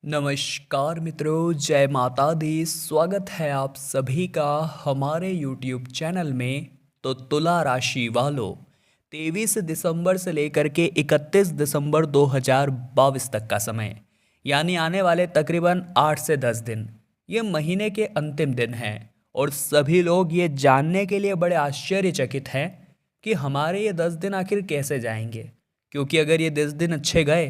नमस्कार मित्रों, जय माता दी। स्वागत है आप सभी का हमारे YouTube चैनल में। तो तुला राशि वालों, 23 दिसंबर से लेकर के 31 दिसंबर 2022 तक का समय, यानी आने वाले तकरीबन 8 से 10 दिन, ये महीने के अंतिम दिन हैं। और सभी लोग ये जानने के लिए बड़े आश्चर्यचकित हैं कि हमारे ये 10 दिन आखिर कैसे जाएंगे, क्योंकि अगर ये 10 दिन अच्छे गए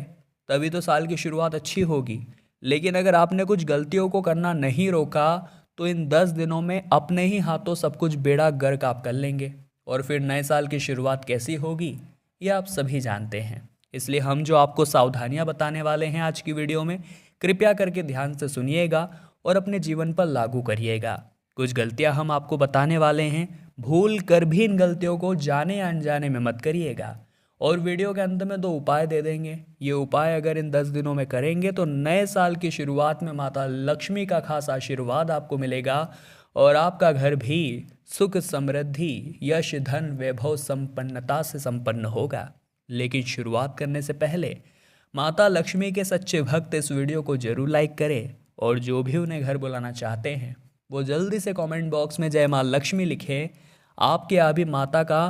तभी तो साल की शुरुआत अच्छी होगी। लेकिन अगर आपने कुछ गलतियों को करना नहीं रोका तो इन 10 दिनों में अपने ही हाथों सब कुछ बेड़ा गर्क आप कर लेंगे, और फिर नए साल की शुरुआत कैसी होगी ये आप सभी जानते हैं। इसलिए हम जो आपको सावधानियां बताने वाले हैं आज की वीडियो में, कृपया करके ध्यान से सुनिएगा और अपने जीवन पर लागू करिएगा। कुछ गलतियां हम आपको बताने वाले हैं, भूल कर भी इन गलतियों को जाने या अनजाने में मत करिएगा। और वीडियो के अंत में 2 उपाय दे देंगे। ये उपाय अगर इन 10 दिनों में करेंगे तो नए साल की शुरुआत में माता लक्ष्मी का खास आशीर्वाद आपको मिलेगा और आपका घर भी सुख, समृद्धि, यश, धन, वैभव, संपन्नता से संपन्न होगा। लेकिन शुरुआत करने से पहले माता लक्ष्मी के सच्चे भक्त इस वीडियो को जरूर लाइक करें, और जो भी उन्हें घर बुलाना चाहते हैं वो जल्दी से कमेंट बॉक्स में जय माँ लक्ष्मी लिखें। आपके यहाँ भी माता का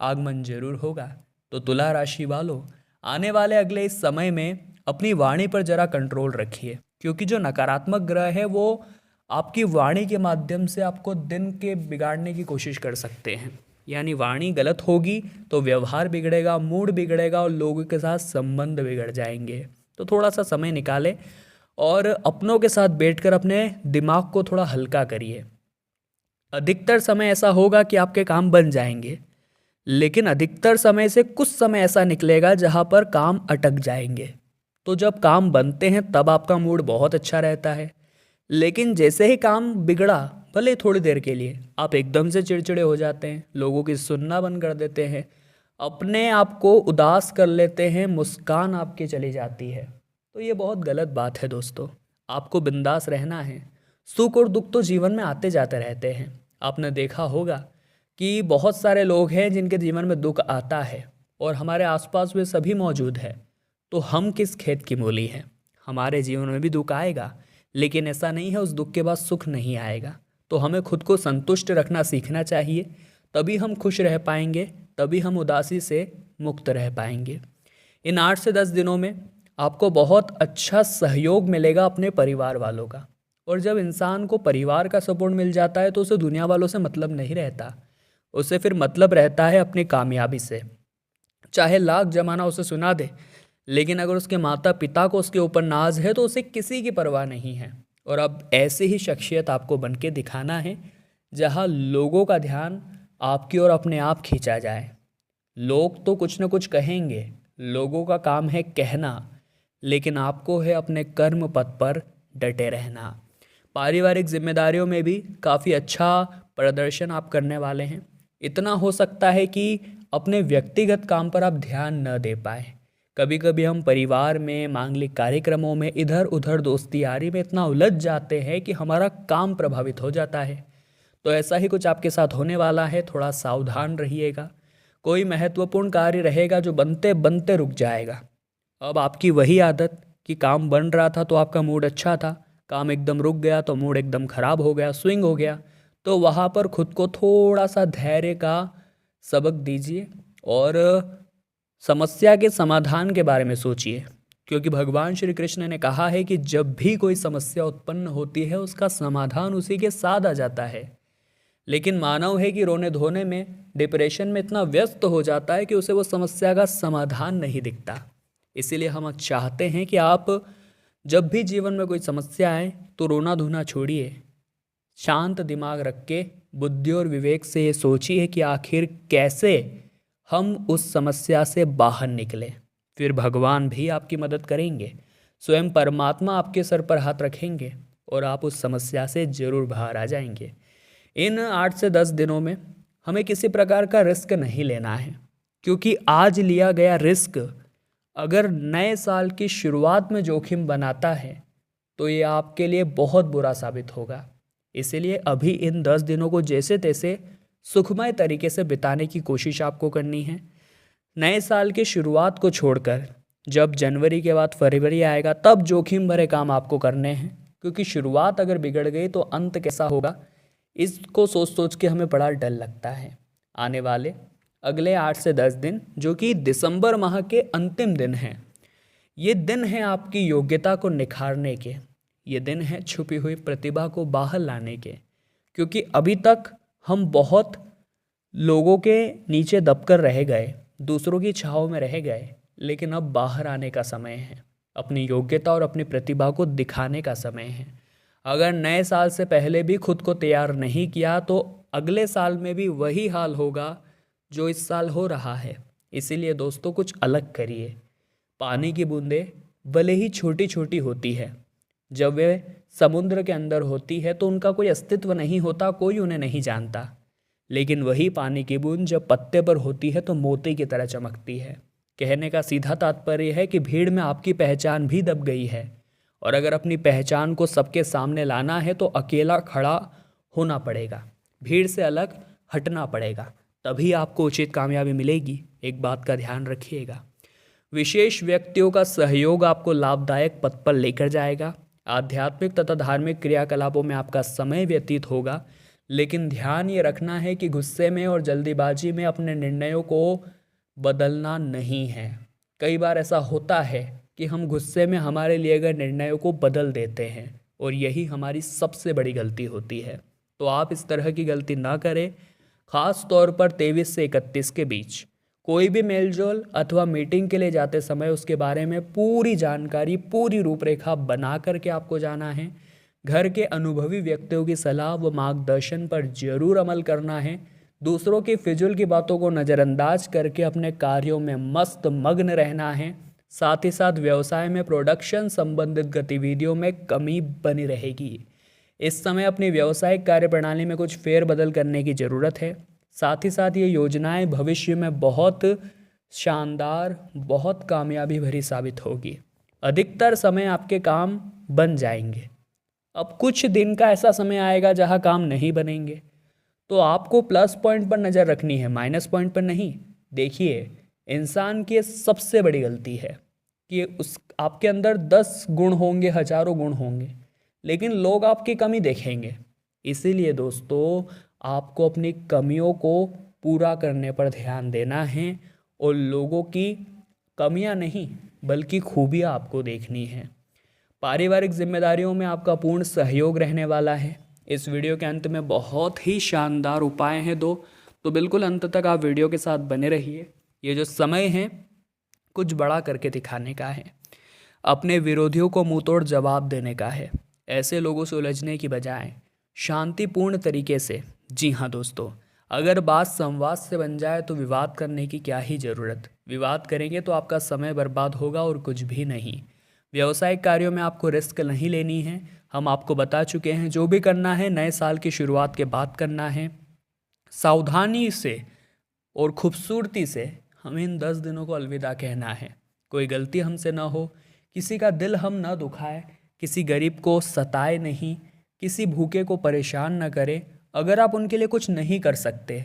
आगमन जरूर होगा। तो तुला राशि वालों, आने वाले अगले इस समय में अपनी वाणी पर जरा कंट्रोल रखिए, क्योंकि जो नकारात्मक ग्रह है वो आपकी वाणी के माध्यम से आपको दिन के बिगाड़ने की कोशिश कर सकते हैं। यानी वाणी गलत होगी तो व्यवहार बिगड़ेगा, मूड बिगड़ेगा और लोगों के साथ संबंध बिगड़ जाएंगे। तो थोड़ा सा समय निकालें और अपनों के साथ बैठकर अपने दिमाग को थोड़ा हल्का करिए। अधिकतर समय ऐसा होगा कि आपके काम बन जाएंगे, लेकिन अधिकतर समय से कुछ समय ऐसा निकलेगा जहाँ पर काम अटक जाएंगे। तो जब काम बनते हैं तब आपका मूड बहुत अच्छा रहता है, लेकिन जैसे ही काम बिगड़ा, भले थोड़ी देर के लिए, आप एकदम से चिड़चिड़े हो जाते हैं, लोगों की सुनना बंद कर देते हैं, अपने आप को उदास कर लेते हैं, मुस्कान आपकी चली जाती है। तो ये बहुत गलत बात है दोस्तों। आपको बिंदास रहना है। सुख और दुख तो जीवन में आते जाते रहते हैं। आपने देखा होगा कि बहुत सारे लोग हैं जिनके जीवन में दुख आता है और हमारे आसपास वे सभी मौजूद हैं। तो हम किस खेत की मूली हैं? हमारे जीवन में भी दुख आएगा, लेकिन ऐसा नहीं है उस दुख के बाद सुख नहीं आएगा। तो हमें खुद को संतुष्ट रखना सीखना चाहिए, तभी हम खुश रह पाएंगे, तभी हम उदासी से मुक्त रह पाएंगे। इन 8 से 10 दिनों में आपको बहुत अच्छा सहयोग मिलेगा अपने परिवार वालों का। और जब इंसान को परिवार का सपोर्ट मिल जाता है तो उसे दुनिया वालों से मतलब नहीं रहता, उसे फिर मतलब रहता है अपनी कामयाबी से। चाहे लाख जमाना उसे सुना दे, लेकिन अगर उसके माता पिता को उसके ऊपर नाज है तो उसे किसी की परवाह नहीं है। और अब ऐसी ही शख्सियत आपको बन के दिखाना है जहाँ लोगों का ध्यान आपकी ओर अपने आप खींचा जाए। लोग तो कुछ न कुछ कहेंगे, लोगों का काम है कहना, लेकिन आपको है अपने कर्म पथ पर डटे रहना। पारिवारिक जिम्मेदारियों में भी काफ़ी अच्छा प्रदर्शन आप करने वाले हैं। इतना हो सकता है कि अपने व्यक्तिगत काम पर आप ध्यान न दे पाए। कभी कभी हम परिवार में, मांगलिक कार्यक्रमों में, इधर उधर दोस्ती यारी में इतना उलझ जाते हैं कि हमारा काम प्रभावित हो जाता है। तो ऐसा ही कुछ आपके साथ होने वाला है, थोड़ा सावधान रहिएगा। कोई महत्वपूर्ण कार्य रहेगा जो बनते बनते रुक जाएगा। अब आपकी वही आदत कि काम बन रहा था तो आपका मूड अच्छा था, काम एकदम रुक गया तो मूड एकदम ख़राब हो गया, स्विंग हो गया। तो वहाँ पर खुद को थोड़ा सा धैर्य का सबक दीजिए और समस्या के समाधान के बारे में सोचिए, क्योंकि भगवान श्री कृष्ण ने कहा है कि जब भी कोई समस्या उत्पन्न होती है उसका समाधान उसी के साथ आ जाता है। लेकिन मानव है कि रोने धोने में, डिप्रेशन में इतना व्यस्त हो जाता है कि उसे वो समस्या का समाधान नहीं दिखता। इसीलिए हम चाहते हैं कि आप जब भी जीवन में कोई समस्या आए तो रोना धोना छोड़िए, शांत दिमाग रख के बुद्धि और विवेक से ये सोचिए कि आखिर कैसे हम उस समस्या से बाहर निकलें। फिर भगवान भी आपकी मदद करेंगे, स्वयं परमात्मा आपके सर पर हाथ रखेंगे और आप उस समस्या से ज़रूर बाहर आ जाएंगे। इन 8 से 10 दिनों में हमें किसी प्रकार का रिस्क नहीं लेना है, क्योंकि आज लिया गया रिस्क अगर नए साल की शुरुआत में जोखिम बनाता है तो ये आपके लिए बहुत बुरा साबित होगा। इसीलिए अभी इन 10 दिनों को जैसे तैसे सुखमय तरीके से बिताने की कोशिश आपको करनी है। नए साल की शुरुआत को छोड़कर जब जनवरी के बाद फरवरी आएगा तब जोखिम भरे काम आपको करने हैं, क्योंकि शुरुआत अगर बिगड़ गई तो अंत कैसा होगा इसको सोच सोच के हमें बड़ा डर लगता है। आने वाले अगले 8 से 10 दिन जो कि दिसंबर माह के अंतिम दिन हैं, ये दिन हैं आपकी योग्यता को निखारने के, ये दिन हैं छुपी हुई प्रतिभा को बाहर लाने के। क्योंकि अभी तक हम बहुत लोगों के नीचे दबकर रह गए, दूसरों की छाँव में रह गए, लेकिन अब बाहर आने का समय है, अपनी योग्यता और अपनी प्रतिभा को दिखाने का समय है। अगर नए साल से पहले भी खुद को तैयार नहीं किया तो अगले साल में भी वही हाल होगा जो इस साल हो रहा है। इसीलिए दोस्तों कुछ अलग करिए। पानी की बूंदें भले ही छोटी छोटी होती है, जब वे समुद्र के अंदर होती है तो उनका कोई अस्तित्व नहीं होता, कोई उन्हें नहीं जानता। लेकिन वही पानी की बूंद जब पत्ते पर होती है तो मोती की तरह चमकती है। कहने का सीधा तात्पर्य है कि भीड़ में आपकी पहचान भी दब गई है, और अगर अपनी पहचान को सबके सामने लाना है तो अकेला खड़ा होना पड़ेगा, भीड़ से अलग हटना पड़ेगा, तभी आपको उचित कामयाबी मिलेगी। एक बात का ध्यान रखिएगा, विशेष व्यक्तियों का सहयोग आपको लाभदायक पथ पर लेकर जाएगा। आध्यात्मिक तथा धार्मिक क्रियाकलापों में आपका समय व्यतीत होगा, लेकिन ध्यान ये रखना है कि गुस्से में और जल्दीबाजी में अपने निर्णयों को बदलना नहीं है। कई बार ऐसा होता है कि हम गुस्से में हमारे लिए गए निर्णयों को बदल देते हैं, और यही हमारी सबसे बड़ी गलती होती है। तो आप इस तरह की गलती ना करें। ख़ास तौर पर 23 से 31 के बीच कोई भी मेलजोल अथवा मीटिंग के लिए जाते समय उसके बारे में पूरी जानकारी, पूरी रूपरेखा बना करके आपको जाना है। घर के अनुभवी व्यक्तियों की सलाह व मार्गदर्शन पर जरूर अमल करना है। दूसरों की फिजूल की बातों को नज़रअंदाज करके अपने कार्यों में मस्त मग्न रहना है। साथ ही साथ व्यवसाय में प्रोडक्शन संबंधित गतिविधियों में कमी बनी रहेगी। इस समय अपनी व्यावसायिक कार्यप्रणाली में कुछ फेरबदल करने की ज़रूरत है। साथ ही साथ ये योजनाएं भविष्य में बहुत शानदार, बहुत कामयाबी भरी साबित होगी। अधिकतर समय आपके काम बन जाएंगे। अब कुछ दिन का ऐसा समय आएगा जहां काम नहीं बनेंगे, तो आपको प्लस पॉइंट पर नज़र रखनी है, माइनस पॉइंट पर नहीं। देखिए, इंसान की सबसे बड़ी गलती है कि आपके अंदर 10 गुण होंगे, हजारों गुण होंगे, लेकिन लोग आपकी कमी देखेंगे। इसीलिए दोस्तों आपको अपनी कमियों को पूरा करने पर ध्यान देना है, और लोगों की कमियां नहीं बल्कि खूबियां आपको देखनी है। पारिवारिक जिम्मेदारियों में आपका पूर्ण सहयोग रहने वाला है। इस वीडियो के अंत में बहुत ही शानदार उपाय हैं दो, तो बिल्कुल अंत तक आप वीडियो के साथ बने रहिए। ये जो समय है कुछ बड़ा करके दिखाने का है, अपने विरोधियों को मुंहतोड़ जवाब देने का है, ऐसे लोगों से उलझने की बजाय शांतिपूर्ण तरीके से। जी हाँ दोस्तों, अगर बात संवाद से बन जाए तो विवाद करने की क्या ही ज़रूरत। विवाद करेंगे तो आपका समय बर्बाद होगा और कुछ भी नहीं। व्यवसायिक कार्यों में आपको रिस्क नहीं लेनी है, हम आपको बता चुके हैं। जो भी करना है नए साल की शुरुआत के बाद करना है, सावधानी से और खूबसूरती से हमें इन 10 दिनों को अलविदा कहना है। कोई गलती हमसे ना हो, किसी का दिल हम ना दुखाए, किसी गरीब को सताए नहीं, किसी भूखे को परेशान न करें। अगर आप उनके लिए कुछ नहीं कर सकते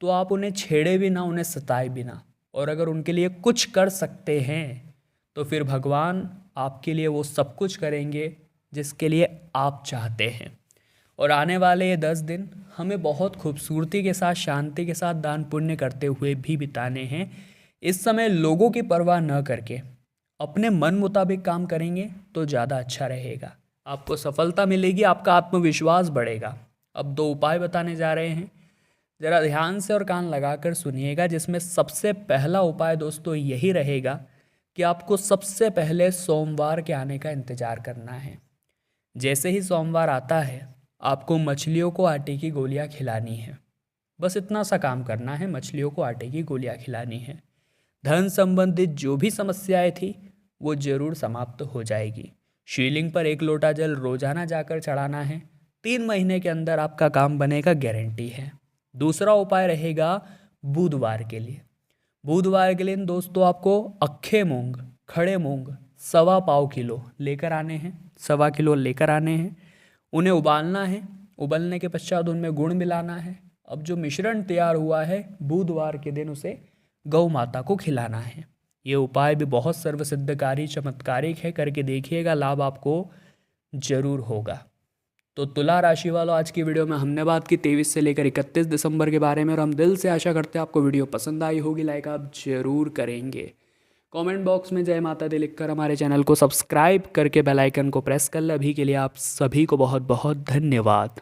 तो आप उन्हें छेड़े भी ना, उन्हें सताए भी ना। और अगर उनके लिए कुछ कर सकते हैं तो फिर भगवान आपके लिए वो सब कुछ करेंगे जिसके लिए आप चाहते हैं। और आने वाले ये 10 दिन हमें बहुत खूबसूरती के साथ, शांति के साथ, दान पुण्य करते हुए भी बिताने हैं। इस समय लोगों की परवाह न करके अपने मन मुताबिक काम करेंगे तो ज़्यादा अच्छा रहेगा, आपको सफलता मिलेगी, आपका आत्मविश्वास बढ़ेगा। अब 2 उपाय बताने जा रहे हैं, ज़रा ध्यान से और कान लगाकर सुनिएगा। जिसमें सबसे पहला उपाय दोस्तों यही रहेगा कि आपको सबसे पहले सोमवार के आने का इंतज़ार करना है। जैसे ही सोमवार आता है आपको मछलियों को आटे की गोलियां खिलानी है। बस इतना सा काम करना है, मछलियों को आटे की गोलियां खिलानी है। धन संबंधित जो भी समस्याएं थी वो जरूर समाप्त हो जाएगी। शिवलिंग पर 1 लोटा जल रोजाना जाकर चढ़ाना है। 3 महीने के अंदर आपका काम बनेगा, गारंटी है। दूसरा उपाय रहेगा बुधवार के लिए। बुधवार के लिए दोस्तों आपको अक्खे मूंग, खड़े मूंग 1.25 पाव किलो लेकर आने हैं, 1.25 किलो लेकर आने हैं। उन्हें उबालना है, उबलने के पश्चात उनमें गुड़ मिलाना है। अब जो मिश्रण तैयार हुआ है बुधवार के दिन उसे गौ माता को खिलाना है। ये उपाय भी बहुत सर्वसिद्धकारी चमत्कारिक है, करके देखिएगा, लाभ आपको जरूर होगा। तो तुला राशि वालों, आज की वीडियो में हमने बात की 23 से लेकर 31 दिसंबर के बारे में, और हम दिल से आशा करते हैं आपको वीडियो पसंद आई होगी, लाइक आप जरूर करेंगे। कमेंट बॉक्स में जय माता दी लिखकर हमारे चैनल को सब्सक्राइब करके बेल आइकन को प्रेस कर ले। अभी के लिए आप सभी को बहुत बहुत धन्यवाद।